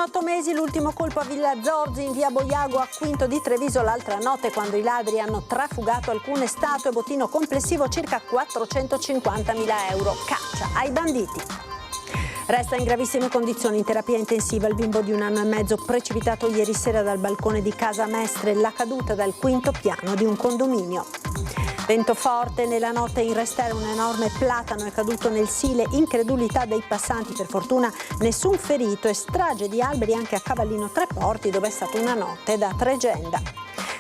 8 mesi l'ultimo colpo a Villa Zorzi in via Boiago a Quinto di Treviso l'altra notte, quando i ladri hanno trafugato alcune statue, bottino complessivo circa 450.000 euro. Caccia ai banditi. Resta in gravissime condizioni in terapia intensiva il bimbo di 1 anno e mezzo precipitato ieri sera dal balcone di casa Mestre, la caduta dal quinto piano di un condominio. Vento forte nella notte in Restera, un enorme platano è caduto nel Sile, incredulità dei passanti, per fortuna nessun ferito e strage di alberi anche a Cavallino Treporti, dove è stata una notte da tregenda.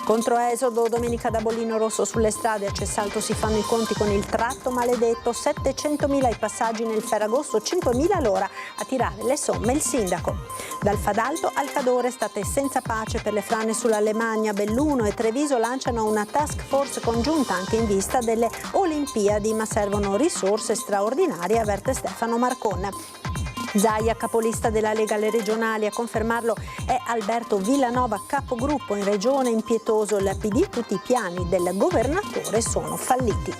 Controesodo domenica da Bollino Rosso sulle strade, a Cessalto si fanno i conti con il tratto maledetto, 700.000 i passaggi nel Ferragosto, 5.000 l'ora a tirare le somme il sindaco. Dal Fadalto al Cadore state senza pace per le frane sull'Alemagna, Belluno e Treviso lanciano una task force congiunta anche in vista delle Olimpiadi, ma servono risorse straordinarie, avverte Stefano Marcon. Zaia, capolista della Lega alle regionali, a confermarlo è Alberto Villanova, capogruppo in regione, impietoso il PD, tutti i piani del governatore sono falliti.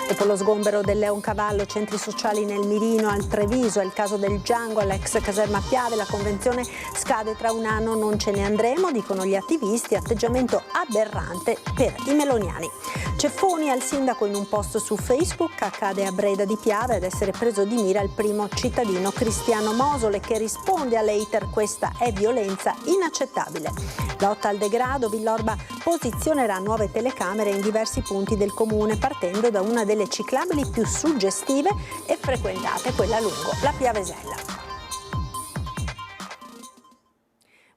Dopo lo sgombero del Leoncavallo, centri sociali nel Mirino, al Treviso, è il caso del Giango, all'ex caserma Piave, la convenzione scade tra un anno, non ce ne andremo, dicono gli attivisti, atteggiamento aberrante per i meloniani. Ceffoni al sindaco in un post su Facebook, accade a Breda di Piave ad essere preso di mira il primo cittadino Cristiano Mosole che risponde all'hater: questa è violenza inaccettabile. Lotta al degrado, Villorba posizionerà nuove telecamere in diversi punti del comune partendo da una delle ciclabili più suggestive e frequentate, quella lungo la Piavesella.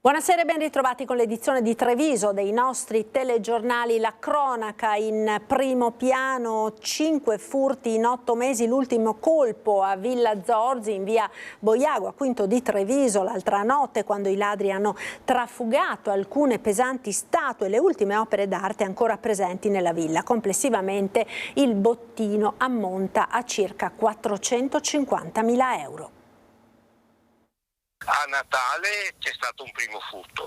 Buonasera e ben ritrovati con l'edizione di Treviso dei nostri telegiornali. La cronaca in primo piano, 5 furti in 8 mesi, l'ultimo colpo a Villa Zorzi in via Boiago a Quinto di Treviso l'altra notte, quando i ladri hanno trafugato alcune pesanti statue, le ultime opere d'arte ancora presenti nella villa. Complessivamente il bottino ammonta a circa 450.000 euro. A Natale c'è stato un primo furto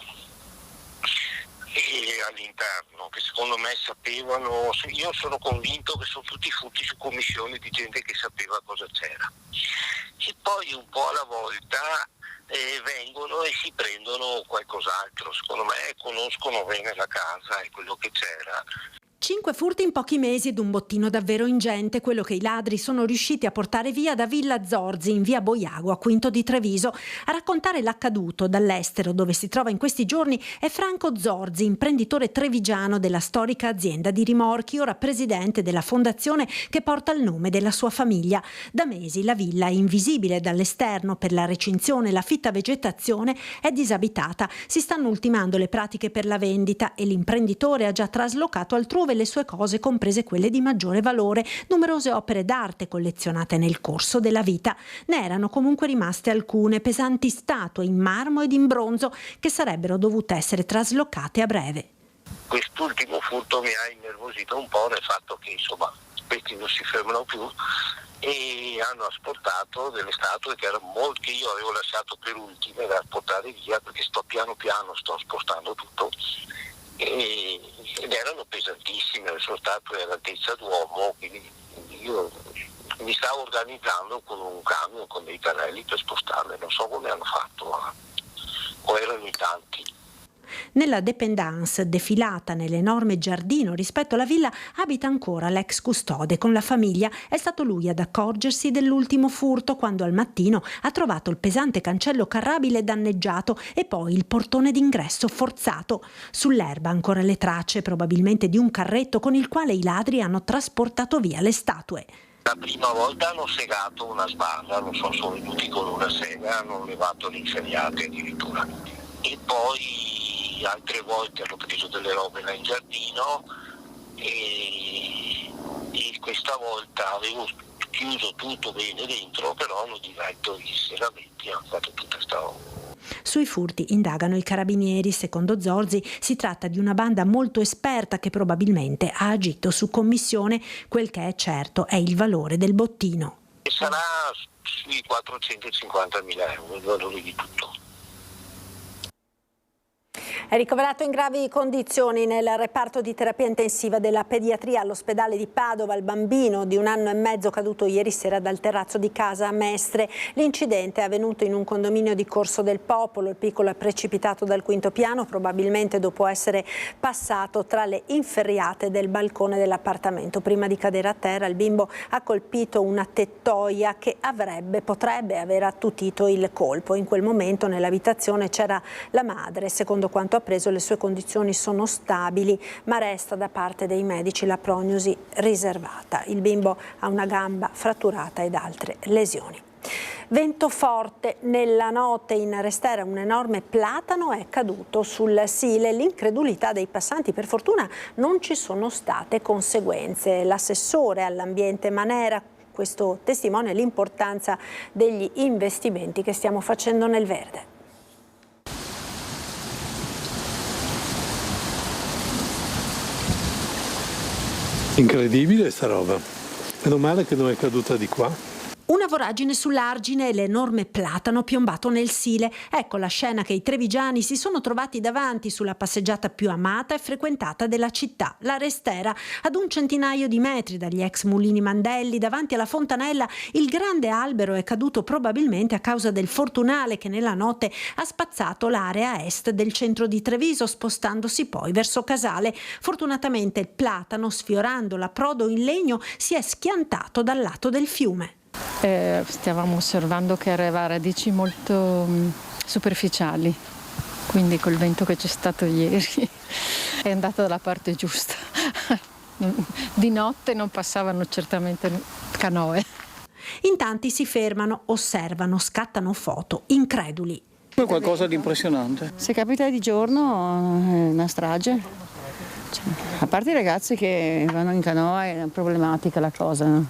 e all'interno, che secondo me sapevano, io sono convinto che sono tutti furti su commissione di gente che sapeva cosa c'era, e poi un po' alla volta vengono e si prendono qualcos'altro. Secondo me conoscono bene la casa e quello che c'era. 5 furti in pochi mesi ed un bottino davvero ingente, quello che i ladri sono riusciti a portare via da Villa Zorzi in via Boiago a Quinto di Treviso. A raccontare l'accaduto dall'estero, dove si trova in questi giorni, è Franco Zorzi, imprenditore trevigiano della storica azienda di rimorchi, ora presidente della fondazione che porta il nome della sua famiglia. Da mesi la villa è invisibile dall'esterno per la recinzione e la fitta vegetazione, è disabitata. Si stanno ultimando le pratiche per la vendita e l'imprenditore ha già traslocato altrove le sue cose, comprese quelle di maggiore valore, numerose opere d'arte collezionate nel corso della vita. Ne erano comunque rimaste alcune, pesanti statue in marmo ed in bronzo che sarebbero dovute essere traslocate a breve. Quest'ultimo furto mi ha innervosito un po' nel fatto che insomma questi non si fermano più e hanno asportato delle statue che io avevo lasciato per ultime da portare via, perché piano piano sto spostando tutto, ed erano pesantissime, sono statue all'altezza d'uomo, quindi io mi stavo organizzando con un camion, con dei carrelli per spostarle, non so come hanno fatto, o erano in tanti. Nella dépendance defilata nell'enorme giardino rispetto alla villa abita ancora l'ex custode con la famiglia. È stato lui ad accorgersi dell'ultimo furto quando al mattino ha trovato il pesante cancello carrabile danneggiato e poi il portone d'ingresso forzato. Sull'erba ancora le tracce, probabilmente di un carretto con il quale i ladri hanno trasportato via le statue. La prima volta hanno segato una sbarra, non so, sono venuti con una sega, hanno levato le inferriate addirittura, e poi altre volte hanno preso delle robe là in giardino e questa volta avevo chiuso tutto bene dentro, però hanno diretto i serramenti, hanno fatto tutta questa roba. Sui furti indagano i carabinieri. Secondo Zorzi si tratta di una banda molto esperta che probabilmente ha agito su commissione. Quel che è certo è il valore del bottino. E sarà sui 450.000 euro il valore di tutto. È ricoverato in gravi condizioni nel reparto di terapia intensiva della pediatria all'ospedale di Padova il bambino di 1 anno e mezzo caduto ieri sera dal terrazzo di casa a Mestre. L'incidente è avvenuto in un condominio di Corso del Popolo. Il piccolo è precipitato dal 5° piano, probabilmente dopo essere passato tra le inferriate del balcone dell'appartamento. Prima di cadere a terra il bimbo ha colpito una tettoia che potrebbe aver attutito il colpo. In quel momento nell'abitazione c'era la madre. Secondo quanto appreso le sue condizioni sono stabili, ma resta da parte dei medici la prognosi riservata. Il bimbo ha una gamba fratturata ed altre lesioni. Vento forte nella notte in Restera, un enorme platano è caduto sul Sile. L'incredulità dei passanti, per fortuna non ci sono state conseguenze. L'assessore all'ambiente Manera, questo testimonia l'importanza degli investimenti che stiamo facendo nel verde. Incredibile sta roba, meno male che non è caduta di qua. Una voragine sull'argine e l'enorme platano piombato nel Sile. Ecco la scena che i trevigiani si sono trovati davanti sulla passeggiata più amata e frequentata della città, la Restera. Ad un centinaio di metri dagli ex mulini Mandelli, davanti alla fontanella, il grande albero è caduto probabilmente a causa del fortunale che nella notte ha spazzato l'area est del centro di Treviso, spostandosi poi verso Casale. Fortunatamente il platano, sfiorando l'approdo in legno, si è schiantato dal lato del fiume. Stavamo osservando che aveva radici molto superficiali, quindi col vento che c'è stato ieri è andato dalla parte giusta. Di notte non passavano certamente canoe. In tanti si fermano, osservano, scattano foto, increduli. È qualcosa di impressionante. Se capita di giorno è una strage. A parte i ragazzi che vanno in canoa è problematica la cosa, no?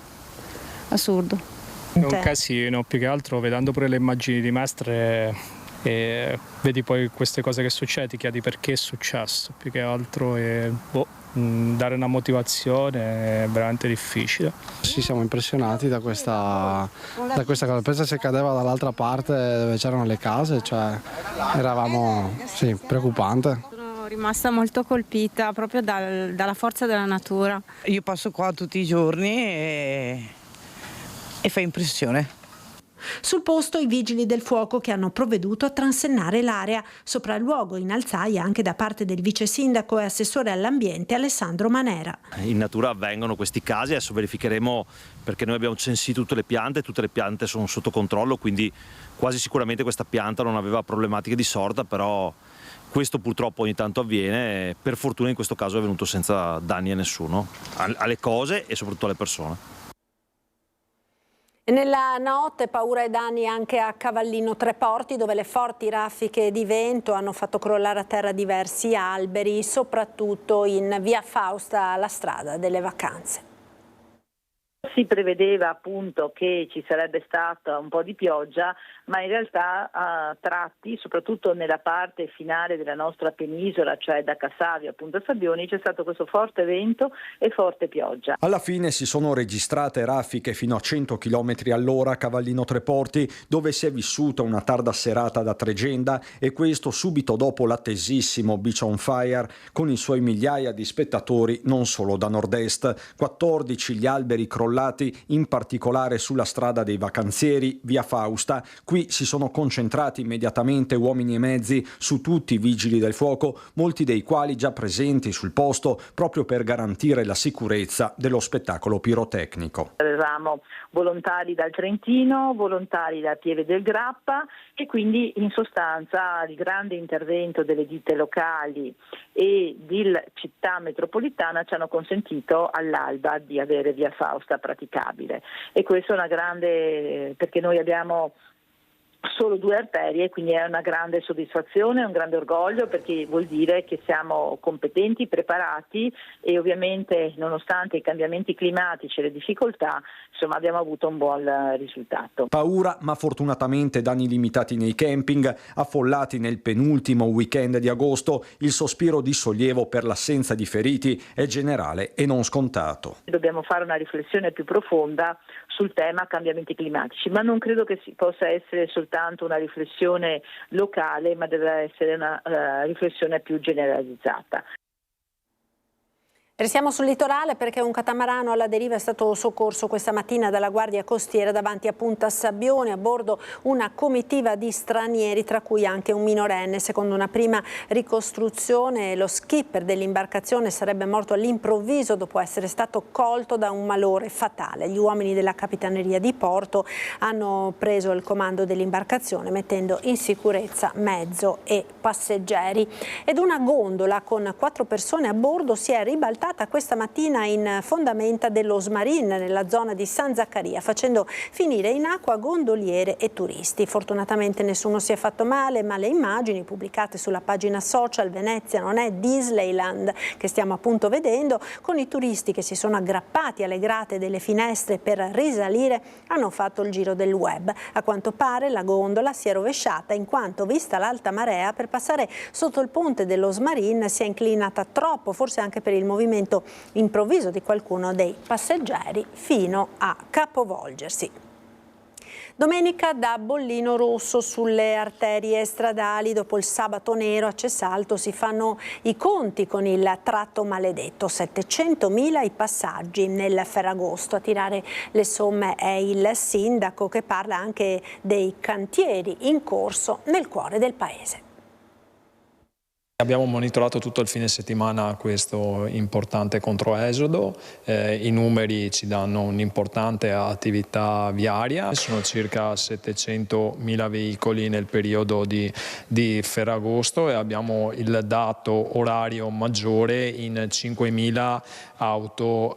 Assurdo. È un casino, più che altro vedendo pure le immagini di Mestre e vedi poi queste cose che succede, ti chiedi perché è successo, più che altro dare una motivazione è veramente difficile. Sì, siamo impressionati da questa cosa, penso se cadeva dall'altra parte dove c'erano le case, cioè eravamo, sì, preoccupante. Sono rimasta molto colpita proprio dalla forza della natura. Io passo qua tutti i giorni e fa impressione. Sul posto i vigili del fuoco che hanno provveduto a transennare l'area. Sopralluogo in alzaia anche da parte del vice sindaco e assessore all'ambiente Alessandro Manera. In natura avvengono questi casi, adesso verificheremo perché noi abbiamo censito tutte le piante sono sotto controllo, quindi quasi sicuramente questa pianta non aveva problematiche di sorta, però questo purtroppo ogni tanto avviene, per fortuna in questo caso è avvenuto senza danni a nessuno, alle cose e soprattutto alle persone. Nella notte paura e danni anche a Cavallino Treporti, dove le forti raffiche di vento hanno fatto crollare a terra diversi alberi, soprattutto in via Fausta, la strada delle vacanze. Si prevedeva appunto che ci sarebbe stata un po' di pioggia, ma in realtà a tratti, soprattutto nella parte finale della nostra penisola, cioè da Cassavio a Punta Sabbioni, c'è stato questo forte vento e forte pioggia. Alla fine si sono registrate raffiche fino a 100 km all'ora a Cavallino Treporti, dove si è vissuta una tarda serata da Tregenda, e questo subito dopo l'attesissimo Beach on Fire, con i suoi migliaia di spettatori non solo da nord-est. 14 gli alberi crollati, in particolare sulla strada dei vacanzieri, via Fausta. Qui si sono concentrati immediatamente uomini e mezzi su tutti i vigili del fuoco, molti dei quali già presenti sul posto proprio per garantire la sicurezza dello spettacolo pirotecnico. Avevamo volontari dal Trentino, volontari da Pieve del Grappa e quindi in sostanza il grande intervento delle ditte locali e della città metropolitana ci hanno consentito all'alba di avere via Fausta praticabile, e questo è una grande, perché noi abbiamo solo 2 arterie, quindi è una grande soddisfazione, un grande orgoglio, perché vuol dire che siamo competenti, preparati e ovviamente nonostante i cambiamenti climatici e le difficoltà, insomma abbiamo avuto un buon risultato. Paura, ma fortunatamente danni limitati nei camping, affollati nel penultimo weekend di agosto. Il sospiro di sollievo per l'assenza di feriti è generale e non scontato. Dobbiamo fare una riflessione più profonda sul tema cambiamenti climatici, ma non credo che si possa essere soltanto soltanto una riflessione locale, ma deve essere una riflessione più generalizzata. Restiamo sul litorale perché un catamarano alla deriva è stato soccorso questa mattina dalla Guardia Costiera davanti a Punta Sabbione, a bordo una comitiva di stranieri, tra cui anche un minorenne. Secondo una prima ricostruzione, lo skipper dell'imbarcazione sarebbe morto all'improvviso dopo essere stato colto da un malore fatale. Gli uomini della Capitaneria di Porto hanno preso il comando dell'imbarcazione mettendo in sicurezza mezzo e passeggeri. Ed una gondola con 4 persone a bordo si è ribaltata questa mattina in fondamenta dell'Osmarin nella zona di San Zaccaria, facendo finire in acqua gondoliere e turisti. Fortunatamente nessuno si è fatto male, ma le immagini pubblicate sulla pagina social Venezia non è Disneyland che stiamo appunto vedendo, con i turisti che si sono aggrappati alle grate delle finestre per risalire, hanno fatto il giro del web. A quanto pare la gondola si è rovesciata in quanto, vista l'alta marea, per passare sotto il ponte dell'Osmarin si è inclinata troppo, forse anche per il movimento improvviso di qualcuno dei passeggeri, fino a capovolgersi. Domenica da bollino rosso sulle arterie stradali. Dopo il sabato nero a Cessalto si fanno i conti con il tratto maledetto. 700.000 i passaggi nel Ferragosto. A tirare le somme è il sindaco, che parla anche dei cantieri in corso nel cuore del paese. Abbiamo monitorato tutto il fine settimana questo importante controesodo, i numeri ci danno un'importante attività viaria, sono circa 700.000 veicoli nel periodo di Ferragosto e abbiamo il dato orario maggiore in 5.000 auto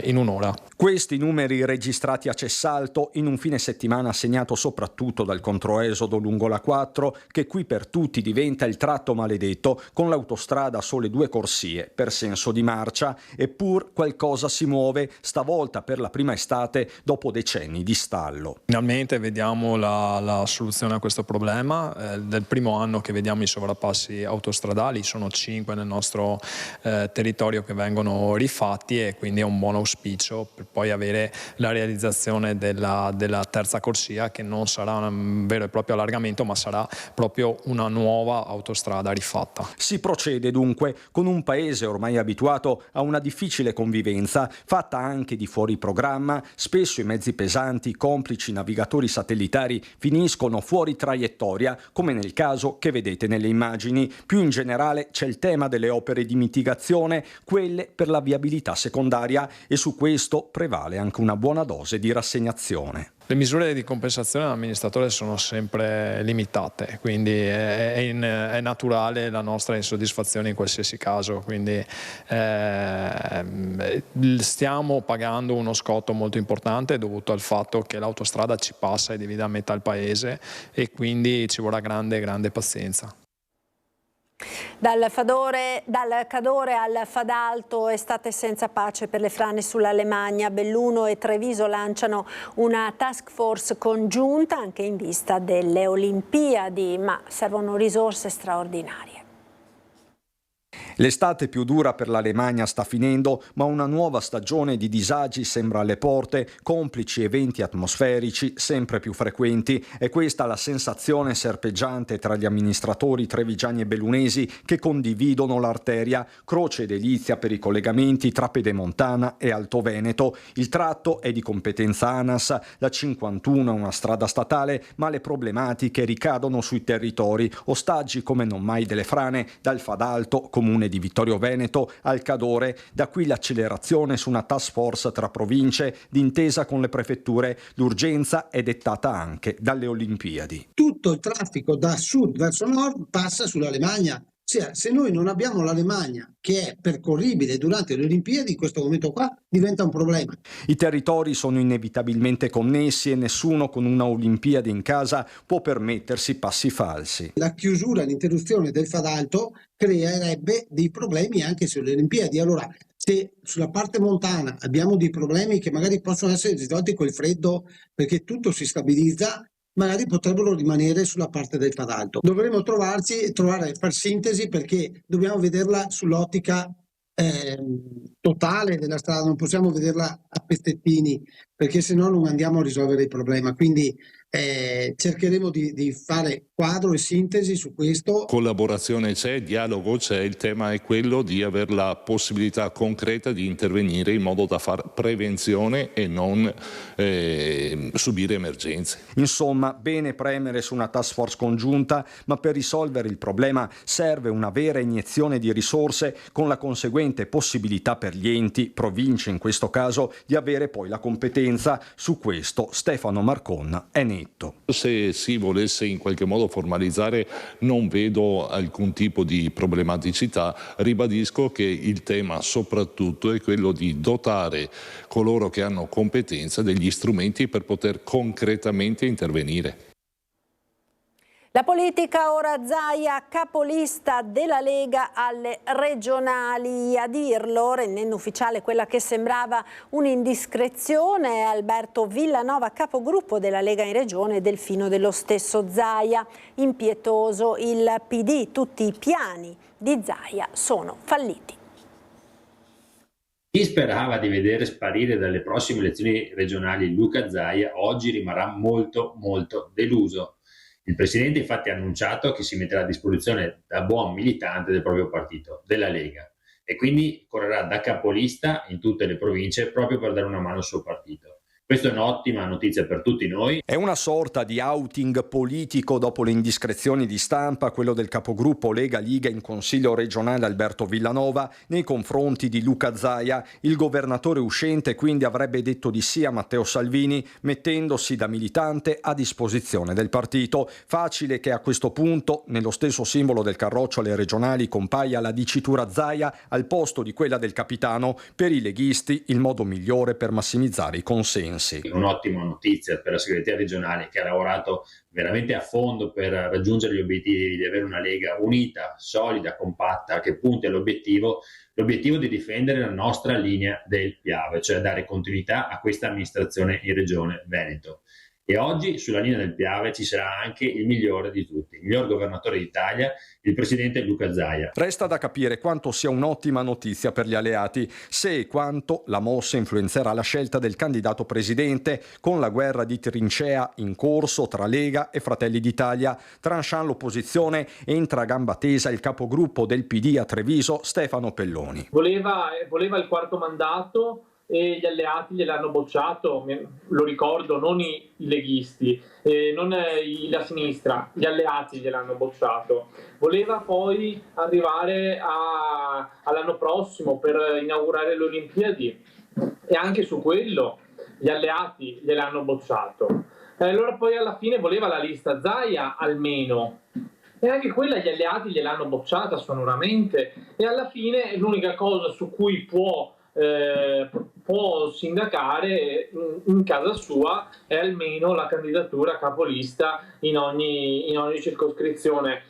in un'ora. Questi numeri registrati a Cessalto in un fine settimana segnato soprattutto dal controesodo lungo la 4, che qui per tutti diventa il tratto maledetto, con l'autostrada a sole 2 corsie per senso di marcia, eppur qualcosa si muove stavolta per la prima estate dopo decenni di stallo. Finalmente vediamo la soluzione a questo problema. Del primo anno che vediamo i sovrappassi autostradali, sono 5 nel nostro territorio che vengono rifatti, e quindi è un buon auspicio per poi avere la realizzazione della terza corsia, che non sarà un vero e proprio allargamento, ma sarà proprio una nuova autostrada rifatta. Si procede dunque con un paese ormai abituato a una difficile convivenza, fatta anche di fuori programma. Spesso i mezzi pesanti, complici navigatori satellitari, finiscono fuori traiettoria, come nel caso che vedete nelle immagini. Più in generale c'è il tema delle opere di mitigazione, quelle per la viabilità secondaria, e su questo prevale anche una buona dose di rassegnazione. Le misure di compensazione dell'amministratore sono sempre limitate, quindi è naturale la nostra insoddisfazione in qualsiasi caso, quindi stiamo pagando uno scotto molto importante dovuto al fatto che l'autostrada ci passa e divide a metà il paese, e quindi ci vorrà grande pazienza. Dal Cadore al Fadalto, estate senza pace per le frane sulla Lemagna. Belluno e Treviso lanciano una task force congiunta anche in vista delle Olimpiadi, ma servono risorse straordinarie. L'estate più dura per la Lemagna sta finendo, ma una nuova stagione di disagi sembra alle porte, complici eventi atmosferici sempre più frequenti. È questa la sensazione serpeggiante tra gli amministratori trevigiani e bellunesi, che condividono l'arteria, croce edilizia per i collegamenti tra Pedemontana e Alto Veneto. Il tratto è di competenza ANAS, la 51 è una strada statale, ma le problematiche ricadono sui territori, ostaggi come non mai delle frane, dal Fadalto, comune di Vittorio Veneto, al Cadore. Da qui l'accelerazione su una task force tra province, d'intesa con le prefetture. L'urgenza è dettata anche dalle Olimpiadi. Tutto il traffico da sud verso nord passa sulla Lemagna. Se noi non abbiamo la Lemagna che è percorribile durante le Olimpiadi, in questo momento qua diventa un problema. I territori sono inevitabilmente connessi e nessuno con una Olimpiade in casa può permettersi passi falsi. La chiusura, l'interruzione del Fadalto creerebbe dei problemi anche sulle Olimpiadi. Allora, se sulla parte montana abbiamo dei problemi che magari possono essere risolti col freddo perché tutto si stabilizza, magari potrebbero rimanere sulla parte del Fadalto. Dovremo far sintesi, perché dobbiamo vederla sull'ottica totale della strada, non possiamo vederla a pezzettini, perché se no non andiamo a risolvere il problema. Quindi cercheremo di fare quadro e sintesi su questo. Collaborazione c'è, dialogo c'è, il tema è quello di avere la possibilità concreta di intervenire in modo da fare prevenzione e non subire emergenze. Insomma, bene premere su una task force congiunta, ma per risolvere il problema serve una vera iniezione di risorse con la conseguente possibilità per gli enti, province in questo caso, di avere poi la competenza. Su questo Stefano Marcon è netto. Se si volesse in qualche modo formalizzare non vedo alcun tipo di problematicità, ribadisco che il tema soprattutto è quello di dotare coloro che hanno competenza degli strumenti per poter concretamente intervenire. La politica ora, Zaia, capolista della Lega alle regionali. A dirlo, rendendo ufficiale quella che sembrava un'indiscrezione, Alberto Villanova, capogruppo della Lega in regione, delfino dello stesso Zaia. Impietoso il PD, tutti i piani di Zaia sono falliti. Chi sperava di vedere sparire dalle prossime elezioni regionali Luca Zaia oggi rimarrà molto deluso. Il Presidente infatti ha annunciato che si metterà a disposizione da buon militante del proprio partito, della Lega, e quindi correrà da capolista in tutte le province proprio per dare una mano al suo partito. Questa è un'ottima notizia per tutti noi. È una sorta di outing politico dopo le indiscrezioni di stampa, quello del capogruppo Lega-Liga in Consiglio regionale Alberto Villanova nei confronti di Luca Zaia. Il governatore uscente quindi avrebbe detto di sì a Matteo Salvini, mettendosi da militante a disposizione del partito. Facile che a questo punto nello stesso simbolo del carroccio alle regionali compaia la dicitura Zaia al posto di quella del capitano. Per i leghisti il modo migliore per massimizzare i consensi. Un'ottima notizia per la segreteria regionale, che ha lavorato veramente a fondo per raggiungere gli obiettivi di avere una Lega unita, solida, compatta, che punti all'obiettivo di difendere la nostra linea del Piave, cioè dare continuità a questa amministrazione in Regione Veneto. E oggi sulla linea del Piave ci sarà anche il migliore di tutti, il miglior governatore d'Italia, il presidente Luca Zaia. Resta da capire quanto sia un'ottima notizia per gli alleati, se e quanto la mossa influenzerà la scelta del candidato presidente, con la guerra di trincea in corso tra Lega e Fratelli d'Italia. Tranchant l'opposizione, entra a gamba tesa il capogruppo del PD a Treviso, Stefano Pelloni. Voleva il quarto mandato e gli alleati gliel'hanno bocciato, lo ricordo, non i leghisti, non la sinistra, gli alleati gliel'hanno bocciato. Voleva poi arrivare all'anno prossimo per inaugurare le Olimpiadi e anche su quello gli alleati gliel'hanno bocciato. Allora poi alla fine voleva la lista Zaia almeno, e anche quella gli alleati gliel'hanno bocciata sonoramente, e alla fine l'unica cosa su cui può sindacare in casa sua è almeno la candidatura capolista in ogni circoscrizione.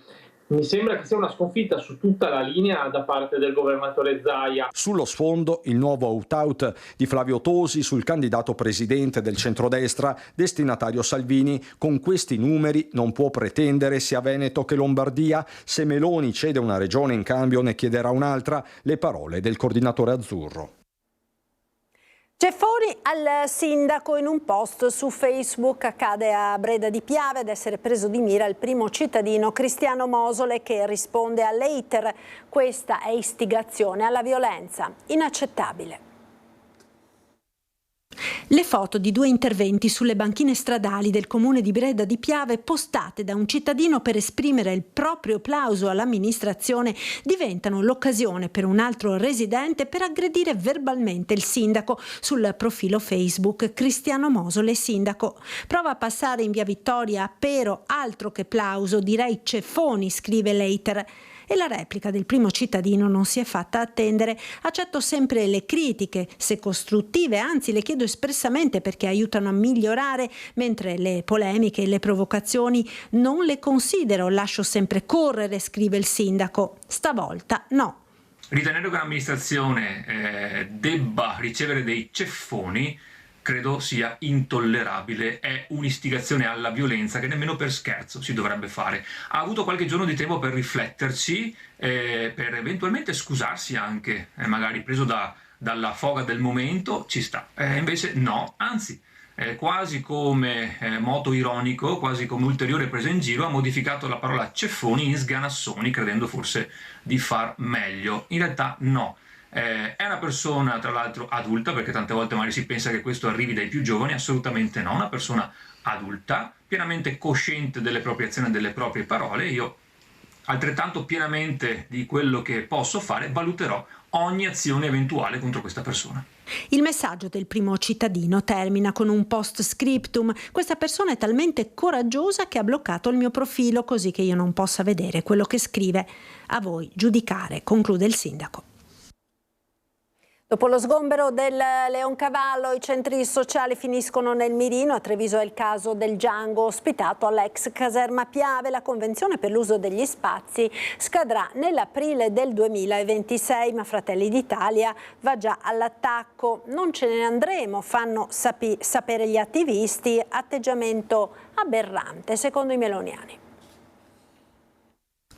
Mi sembra che sia una sconfitta su tutta la linea da parte del governatore Zaia. Sullo sfondo il nuovo out-out di Flavio Tosi sul candidato presidente del centrodestra, destinatario Salvini. Con questi numeri non può pretendere sia Veneto che Lombardia. Se Meloni cede una regione in cambio ne chiederà un'altra. Le parole del coordinatore azzurro. Ceffoni al sindaco. In un post su Facebook accade a Breda di Piave ad essere preso di mira il primo cittadino, Cristiano Mosole, che risponde all'hater. Questa è istigazione alla violenza. Inaccettabile. Le foto di due interventi sulle banchine stradali del comune di Breda di Piave postate da un cittadino per esprimere il proprio plauso all'amministrazione diventano l'occasione per un altro residente per aggredire verbalmente il sindaco. Sul profilo Facebook Cristiano Mosole sindaco. Prova a passare in via Vittoria, però altro che plauso, direi ceffoni, scrive l'hater. E la replica del primo cittadino non si è fatta attendere. Accetto sempre le critiche, se costruttive, anzi le chiedo espressamente perché aiutano a migliorare, mentre le polemiche e le provocazioni non le considero, lascio sempre correre, scrive il sindaco. Stavolta no. Ritenere che un'amministrazione debba ricevere dei ceffoni credo sia intollerabile, è un'istigazione alla violenza che nemmeno per scherzo si dovrebbe fare. Ha avuto qualche giorno di tempo per rifletterci, per eventualmente scusarsi anche, magari preso dalla foga del momento, ci sta. Invece no, anzi, quasi come moto ironico, quasi come ulteriore presa in giro, ha modificato la parola ceffoni in sganassoni, credendo forse di far meglio. In realtà no. È una persona tra l'altro adulta, perché tante volte magari si pensa che questo arrivi dai più giovani, assolutamente no, una persona adulta, pienamente cosciente delle proprie azioni e delle proprie parole. Io altrettanto pienamente di quello che posso fare valuterò ogni azione eventuale contro questa persona. Il messaggio del primo cittadino termina con un post scriptum. Questa persona è talmente coraggiosa che ha bloccato il mio profilo così che io non possa vedere quello che scrive. A voi giudicare, conclude il sindaco. Dopo lo sgombero del Leoncavallo, i centri sociali finiscono nel mirino. A Treviso è il caso del Django ospitato all'ex caserma Piave. La convenzione per l'uso degli spazi scadrà nell'aprile del 2026, ma Fratelli d'Italia va già all'attacco. Non ce ne andremo, fanno sapere gli attivisti, atteggiamento aberrante secondo i meloniani.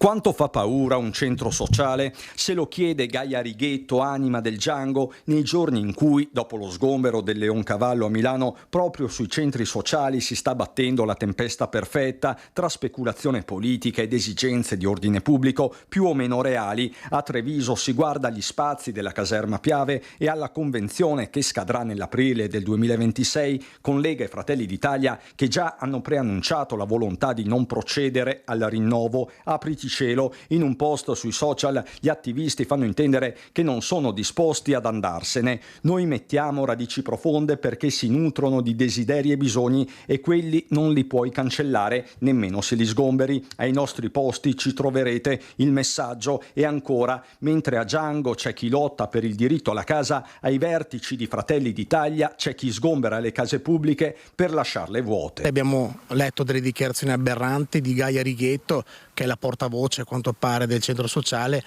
Quanto fa paura un centro sociale? Se lo chiede Gaia Righetto, anima del Django, nei giorni in cui, dopo lo sgombero del Leoncavallo a Milano, proprio sui centri sociali si sta battendo la tempesta perfetta tra speculazione politica ed esigenze di ordine pubblico più o meno reali. A Treviso si guarda agli spazi della caserma Piave e alla convenzione che scadrà nell'aprile del 2026 con Lega e Fratelli d'Italia che già hanno preannunciato la volontà di non procedere al rinnovo. Apriti cielo, in un post sui social gli attivisti fanno intendere che non sono disposti ad andarsene. Noi mettiamo radici profonde perché si nutrono di desideri e bisogni e quelli non li puoi cancellare nemmeno se li sgomberi. Ai nostri posti ci troverete il messaggio. E ancora, mentre a Django c'è chi lotta per il diritto alla casa, ai vertici di Fratelli d'Italia c'è chi sgombera le case pubbliche per lasciarle vuote. Abbiamo letto delle dichiarazioni aberranti di Gaia Righetto, che è la portavoce a quanto pare del centro sociale,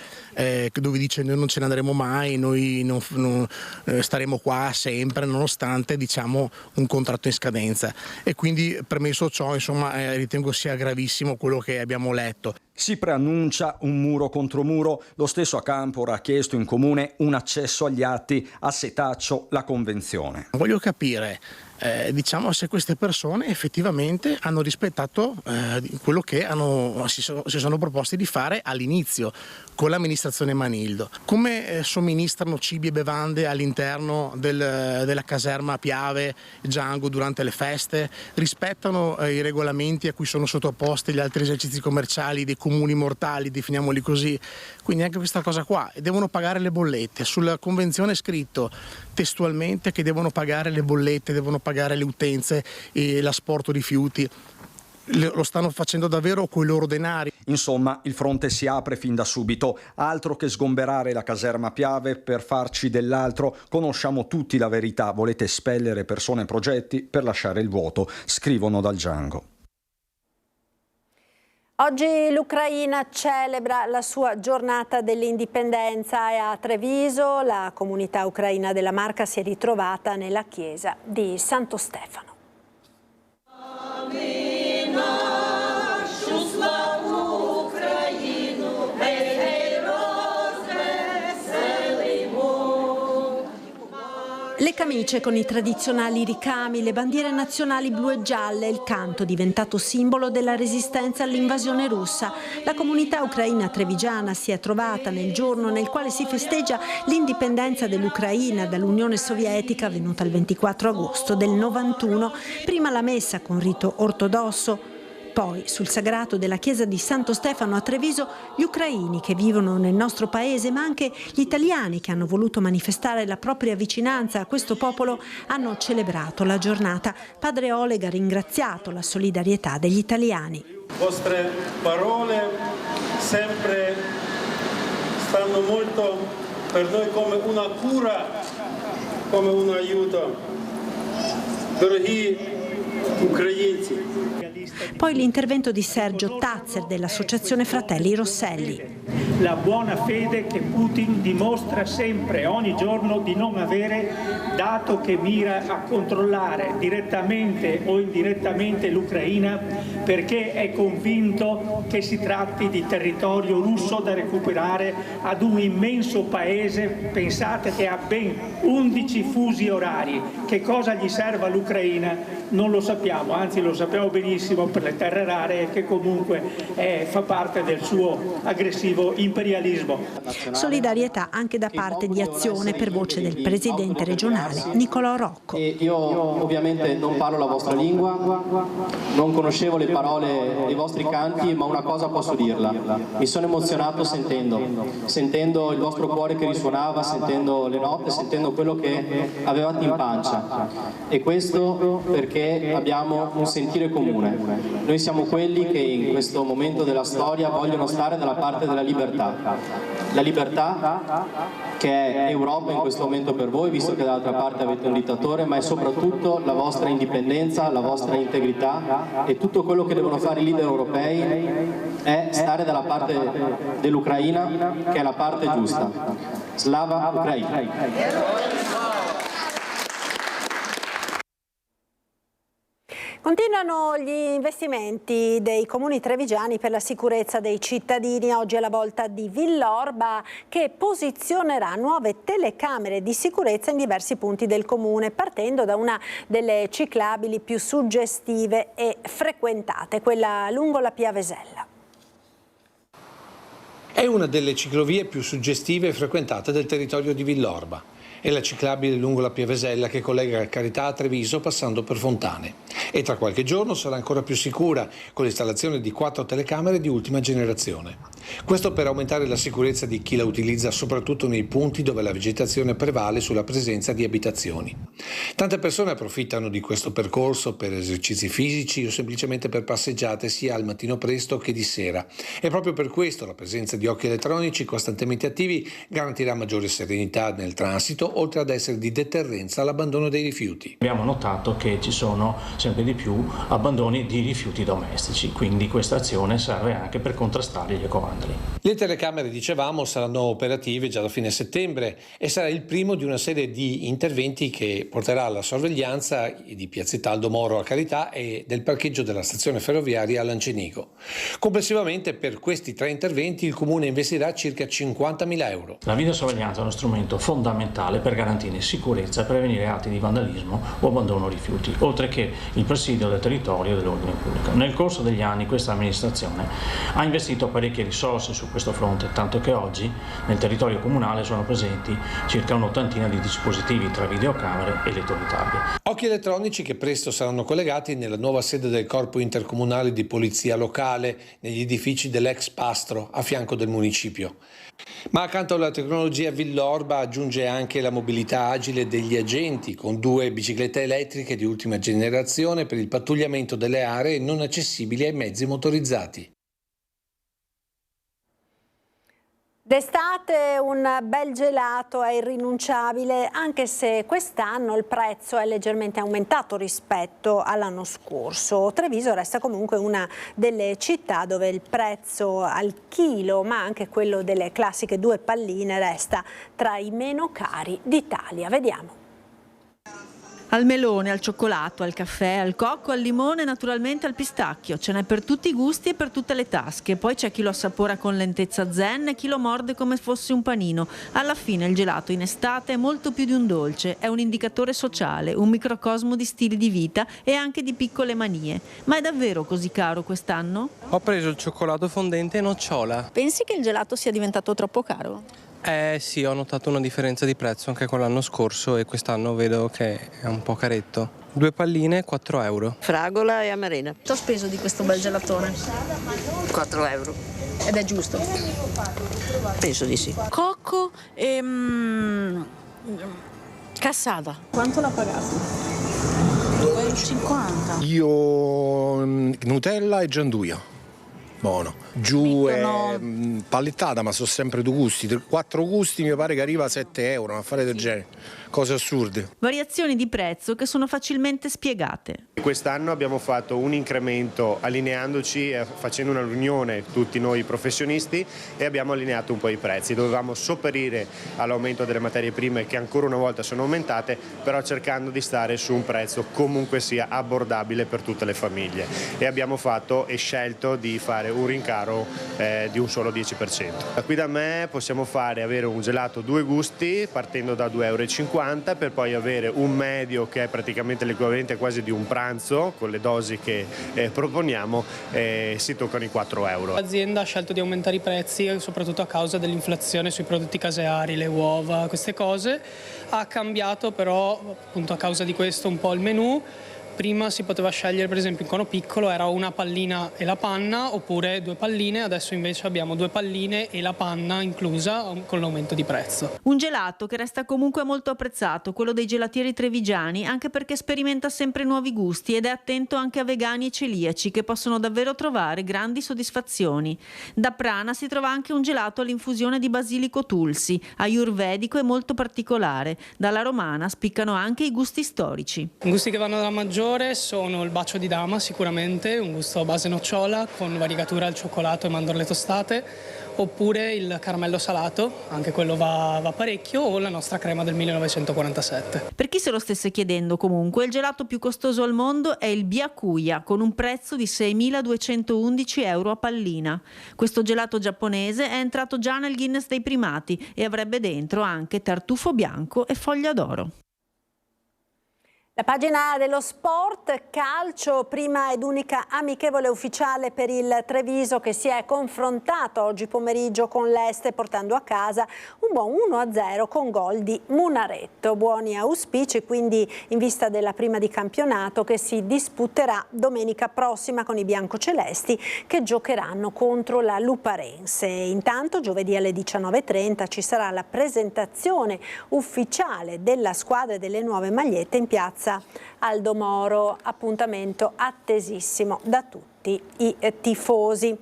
dove dice noi non ce ne andremo mai, noi non staremo qua sempre nonostante diciamo un contratto in scadenza. E quindi premesso ciò, insomma, ritengo sia gravissimo quello che abbiamo letto. Si preannuncia un muro contro muro. Lo stesso Acampora ha chiesto in comune un accesso agli atti, a setaccio la convenzione. Voglio capire diciamo se queste persone effettivamente hanno rispettato quello che si sono proposti di fare all'inizio con l'amministrazione Manildo. Come somministrano cibi e bevande all'interno della caserma Piave Django durante le feste? Rispettano i regolamenti a cui sono sottoposti gli altri esercizi commerciali dei comuni mortali, definiamoli così? Quindi anche questa cosa qua. Devono pagare le bollette. Sulla convenzione è scritto testualmente che devono pagare le bollette, devono pagare le utenze e l'asporto rifiuti. Lo stanno facendo davvero coi loro denari. Insomma, il fronte si apre fin da subito. Altro che sgomberare la caserma Piave per farci dell'altro. Conosciamo tutti la verità. Volete espellere persone e progetti per lasciare il vuoto, scrivono dal Django. Oggi l'Ucraina celebra la sua giornata dell'indipendenza e a Treviso la comunità ucraina della Marca si è ritrovata nella chiesa di Santo Stefano. Le camicie con i tradizionali ricami, le bandiere nazionali blu e gialle, il canto diventato simbolo della resistenza all'invasione russa. La comunità ucraina trevigiana si è trovata nel giorno nel quale si festeggia l'indipendenza dell'Ucraina dall'Unione Sovietica avvenuta il 24 agosto del 91, prima la messa con rito ortodosso. Poi, sul sagrato della chiesa di Santo Stefano a Treviso, gli ucraini che vivono nel nostro paese, ma anche gli italiani che hanno voluto manifestare la propria vicinanza a questo popolo, hanno celebrato la giornata. Padre Oleg ha ringraziato la solidarietà degli italiani. Le vostre parole sempre stanno molto per noi come una cura, come un aiuto. Дорогі українці. Poi l'intervento di Sergio Tazzer dell'Associazione Fratelli Rosselli. la buona fede che Putin dimostra sempre, ogni giorno, di non avere, dato che mira a controllare direttamente o indirettamente l'Ucraina, perché è convinto che si tratti di territorio russo da recuperare ad un immenso paese. Pensate che ha ben 11 fusi orari. Che cosa gli serve all'Ucraina? Non lo sappiamo, anzi lo sappiamo benissimo per le terre rare, che comunque fa parte del suo aggressivo imperialismo. Solidarietà anche da parte di Azione per voce del presidente regionale Nicolò Rocco. Io ovviamente non parlo la vostra lingua, non conoscevo le parole dei vostri canti, ma una cosa posso dirla: mi sono emozionato sentendo il vostro cuore che risuonava, sentendo le note, sentendo quello che avevate in pancia, e questo perché abbiamo un sentire comune. Noi siamo quelli che in questo momento della storia vogliono stare dalla parte della libertà. La libertà che è Europa in questo momento per voi, visto che dall'altra parte avete un dittatore, ma è soprattutto la vostra indipendenza, la vostra integrità, e tutto quello che devono fare i leader europei è stare dalla parte dell'Ucraina, che è la parte giusta. Slava Ukraina! Continuano gli investimenti dei comuni trevigiani per la sicurezza dei cittadini. Oggi è la volta di Villorba, che posizionerà nuove telecamere di sicurezza in diversi punti del comune, partendo da una delle ciclabili più suggestive e frequentate, quella lungo la Piavesella. È una delle ciclovie più suggestive e frequentate del territorio di Villorba. È la ciclabile lungo la Piavesella che collega Carità a Treviso passando per Fontane. E tra qualche giorno sarà ancora più sicura con l'installazione di 4 telecamere di ultima generazione. Questo per aumentare la sicurezza di chi la utilizza, soprattutto nei punti dove la vegetazione prevale sulla presenza di abitazioni. Tante persone approfittano di questo percorso per esercizi fisici o semplicemente per passeggiate sia al mattino presto che di sera. E proprio per questo la presenza di occhi elettronici costantemente attivi garantirà maggiore serenità nel transito, oltre ad essere di deterrenza all'abbandono dei rifiuti. Abbiamo notato che ci sono sempre di più abbandoni di rifiuti domestici, quindi questa azione serve anche per contrastare gli ecovandali. Le telecamere, dicevamo, saranno operative già da fine settembre e sarà il primo di una serie di interventi che porterà alla sorveglianza di Piazza Italdo Moro a Carità e del parcheggio della stazione ferroviaria a Lancenico. Complessivamente per questi 3 interventi il Comune investirà circa 50.000 euro. La videosorveglianza è uno strumento fondamentale per garantire sicurezza e prevenire atti di vandalismo o abbandono rifiuti, oltre che il presidio del territorio e dell'ordine pubblico. Nel corso degli anni questa amministrazione ha investito parecchie risorse su questo fronte, tanto che oggi nel territorio comunale sono presenti circa un'ottantina di dispositivi tra videocamere e elettrotarghe. Occhi elettronici che presto saranno collegati nella nuova sede del Corpo Intercomunale di Polizia Locale negli edifici dell'ex Pastro a fianco del municipio. Ma accanto alla tecnologia Villorba aggiunge anche la mobilità agile degli agenti con 2 biciclette elettriche di ultima generazione per il pattugliamento delle aree non accessibili ai mezzi motorizzati. D'estate un bel gelato è irrinunciabile, anche se quest'anno il prezzo è leggermente aumentato rispetto all'anno scorso. Treviso resta comunque una delle città dove il prezzo al chilo, ma anche quello delle classiche 2 palline, resta tra i meno cari d'Italia. Vediamo. Al melone, al cioccolato, al caffè, al cocco, al limone e naturalmente al pistacchio. Ce n'è per tutti i gusti e per tutte le tasche. Poi c'è chi lo assapora con lentezza zen e chi lo morde come fosse un panino. Alla fine il gelato in estate è molto più di un dolce. È un indicatore sociale, un microcosmo di stili di vita e anche di piccole manie. Ma è davvero così caro quest'anno? Ho preso il cioccolato fondente e nocciola. Pensi che il gelato sia diventato troppo caro? Sì, ho notato una differenza di prezzo anche con l'anno scorso e quest'anno vedo che è un po' caretto. 2 palline, 4 euro. Fragola e amarena. Quanto ho speso di questo bel gelatone? 4 euro. Ed è giusto? Penso di sì. Cocco e cassata. Quanto l'ha pagato? 2,50 €. Io Nutella e Gianduia. buono. Giù è pallettata, ma sono sempre due gusti. 4 gusti mi pare che arriva a 7 euro, un affare del genere. Cose assurde. Variazioni di prezzo che sono facilmente spiegate. Quest'anno abbiamo fatto un incremento allineandoci, facendo una riunione tutti noi professionisti, e abbiamo allineato un po' i prezzi. Dovevamo sopperire all'aumento delle materie prime che ancora una volta sono aumentate, però cercando di stare su un prezzo comunque sia abbordabile per tutte le famiglie, e abbiamo fatto e scelto di fare un rincaro di un solo 10%. Qui da me possiamo avere un gelato 2 gusti partendo da 2,50 euro, per poi avere un medio che è praticamente l'equivalente quasi di un pranzo con le dosi che proponiamo, si toccano i 4 euro. L'azienda ha scelto di aumentare i prezzi soprattutto a causa dell'inflazione sui prodotti caseari, le uova, queste cose. Ha cambiato però appunto a causa di questo un po' il menù. Prima si poteva scegliere, per esempio in cono piccolo era una pallina e la panna oppure 2 palline, adesso invece abbiamo 2 palline e la panna inclusa con l'aumento di prezzo. Un gelato che resta comunque molto apprezzato, quello dei gelatieri trevigiani, anche perché sperimenta sempre nuovi gusti ed è attento anche a vegani e celiaci che possono davvero trovare grandi soddisfazioni. Da Prana si trova anche un gelato all'infusione di basilico tulsi, ayurvedico e molto particolare. Dalla Romana spiccano anche i gusti storici. I gusti che vanno dalla maggiore sono il bacio di dama, sicuramente, un gusto a base nocciola con variegatura al cioccolato e mandorle tostate, oppure il caramello salato, anche quello va parecchio, o la nostra crema del 1947. Per chi se lo stesse chiedendo comunque, il gelato più costoso al mondo è il Byakuya, con un prezzo di 6.211 euro a pallina. Questo gelato giapponese è entrato già nel Guinness dei primati e avrebbe dentro anche tartufo bianco e foglia d'oro. La pagina dello sport, calcio, prima ed unica amichevole ufficiale per il Treviso che si è confrontato oggi pomeriggio con l'Este portando a casa un buon 1-0 con gol di Munaretto. Buoni auspici quindi in vista della prima di campionato che si disputerà domenica prossima con i biancocelesti che giocheranno contro la Luparense. Intanto giovedì alle 19:30 ci sarà la presentazione ufficiale della squadra e delle nuove magliette in piazza Aldo Moro, appuntamento attesissimo da tutti i tifosi.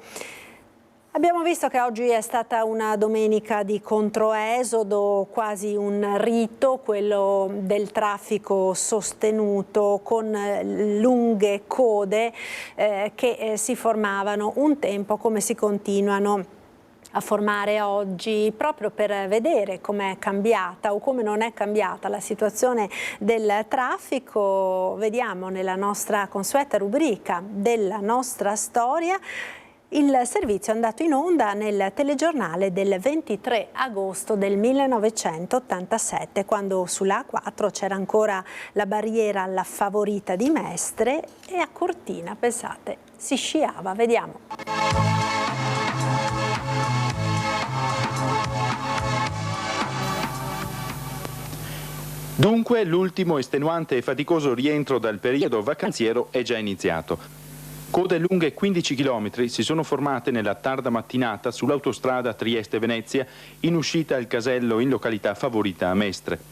Abbiamo visto che oggi è stata una domenica di controesodo, quasi un rito, quello del traffico sostenuto con lunghe code che si formavano un tempo, come si continuano a formare oggi, proprio per vedere com'è cambiata o come non è cambiata la situazione del traffico. Vediamo nella nostra consueta rubrica della nostra storia. Il servizio è andato in onda nel telegiornale del 23 agosto del 1987, quando sulla A4 c'era ancora la barriera alla Favorita di Mestre e a Cortina, pensate, si sciava. Vediamo. Dunque l'ultimo estenuante e faticoso rientro dal periodo vacanziero è già iniziato. Code lunghe 15 km si sono formate nella tarda mattinata sull'autostrada Trieste-Venezia in uscita al casello in località Favorita a Mestre.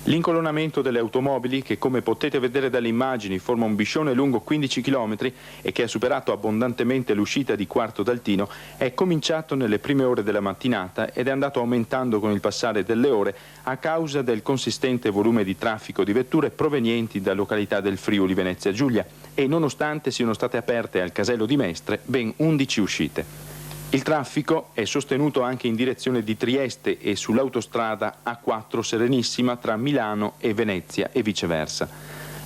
L'incolonnamento delle automobili, che come potete vedere dalle immagini forma un biscione lungo 15 km e che ha superato abbondantemente l'uscita di Quarto d'Altino, è cominciato nelle prime ore della mattinata ed è andato aumentando con il passare delle ore a causa del consistente volume di traffico di vetture provenienti da località del Friuli Venezia Giulia e nonostante siano state aperte al casello di Mestre ben 11 uscite. Il traffico è sostenuto anche in direzione di Trieste e sull'autostrada A4 Serenissima tra Milano e Venezia e viceversa.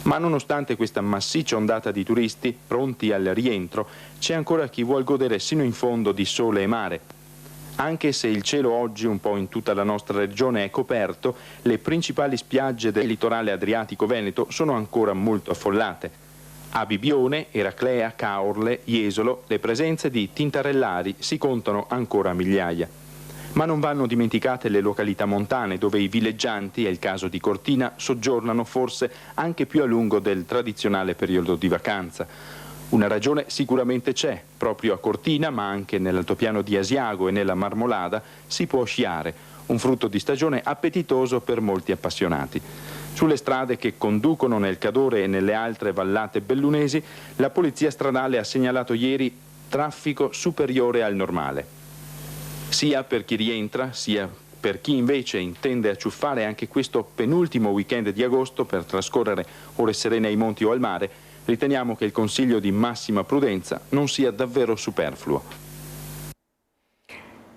Ma nonostante questa massiccia ondata di turisti pronti al rientro, c'è ancora chi vuol godere sino in fondo di sole e mare. Anche se il cielo oggi un po' in tutta la nostra regione è coperto, le principali spiagge del litorale adriatico-veneto sono ancora molto affollate. A Bibione, Eraclea, Caorle, Jesolo, le presenze di tintarellari si contano ancora a migliaia. Ma non vanno dimenticate le località montane dove i villeggianti, è il caso di Cortina, soggiornano forse anche più a lungo del tradizionale periodo di vacanza. Una ragione sicuramente c'è, proprio a Cortina, ma anche nell'altopiano di Asiago e nella Marmolada si può sciare, un frutto di stagione appetitoso per molti appassionati. Sulle strade che conducono nel Cadore e nelle altre vallate bellunesi, la polizia stradale ha segnalato ieri traffico superiore al normale. Sia per chi rientra, sia per chi invece intende acciuffare anche questo penultimo weekend di agosto per trascorrere ore serene ai monti o al mare, riteniamo che il consiglio di massima prudenza non sia davvero superfluo.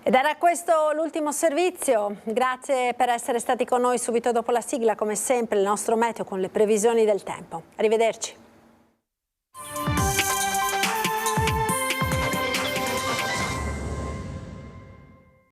Ed era questo l'ultimo servizio. Grazie per essere stati con noi. Subito dopo la sigla, come sempre, il nostro meteo con le previsioni del tempo. Arrivederci.